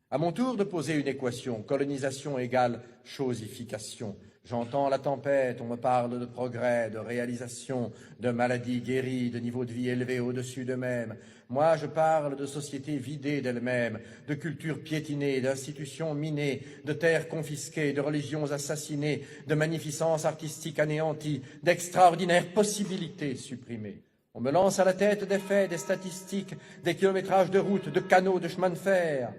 À mon tour de poser une équation, colonisation égale chosification. J'entends la tempête, on me parle de progrès, de réalisation, de maladies guéries, de niveau de vie élevé au-dessus d'eux-mêmes. Moi, je parle de sociétés vidées d'elles-mêmes, de cultures piétinées, d'institutions minées, de terres confisquées, de religions assassinées, de magnificence artistique anéantie, d'extraordinaires possibilités supprimées. On me lance à la tête des faits, des statistiques, des kilométrages de routes, de canaux, de chemins de fer.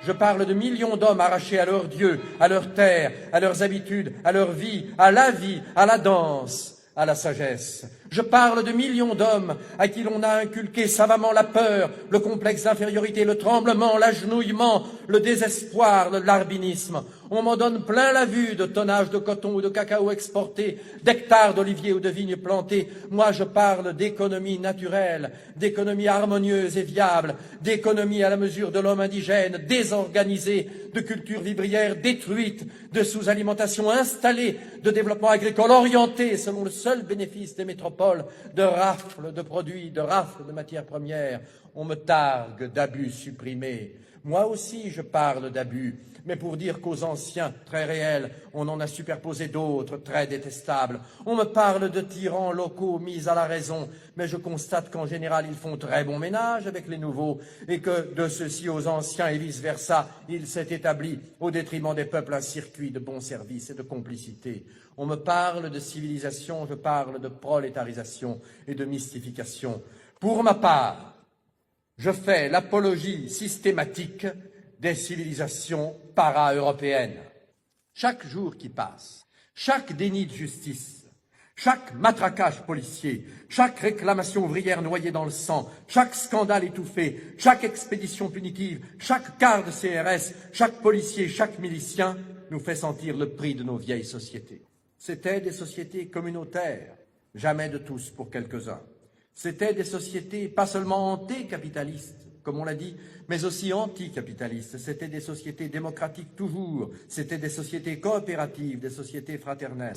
Je parle de millions d'hommes arrachés à leur Dieu, à leur terre, à leurs habitudes, à leur vie, à la danse, à la sagesse. Je parle de millions d'hommes à qui l'on a inculqué savamment la peur, le complexe d'infériorité, le tremblement, l'agenouillement, le désespoir, le larbinisme. On m'en donne plein la vue de tonnages de coton ou de cacao exportés, d'hectares d'oliviers ou de vignes plantées. Moi, je parle d'économie naturelle, d'économie harmonieuse et viable, d'économie à la mesure de l'homme indigène, désorganisée, de culture vivrière détruite, de sous-alimentation installée, de développement agricole orienté selon le seul bénéfice des métropoles, de rafles de produits, de rafles de matières premières. On me targue d'abus supprimés. Moi aussi, je parle d'abus, mais pour dire qu'aux anciens, très réels, on en a superposé d'autres, très détestables. On me parle de tyrans locaux mis à la raison, mais je constate qu'en général, ils font très bon ménage avec les nouveaux, et que de ceux-ci aux anciens et vice-versa, il s'est établi, au détriment des peuples, un circuit de bons services et de complicité. On me parle de civilisation, je parle de prolétarisation et de mystification. Pour ma part, je fais l'apologie systématique des civilisations para-européennes. Chaque jour qui passe, chaque déni de justice, chaque matraquage policier, chaque réclamation ouvrière noyée dans le sang, chaque scandale étouffé, chaque expédition punitive, chaque quart de CRS, chaque policier, chaque milicien nous fait sentir le prix de nos vieilles sociétés. C'étaient des sociétés communautaires, jamais de tous pour quelques-uns. C'étaient des sociétés pas seulement antécapitalistes, comme on l'a dit, mais aussi anticapitalistes. C'étaient des sociétés démocratiques toujours, c'étaient des sociétés coopératives, des sociétés fraternelles.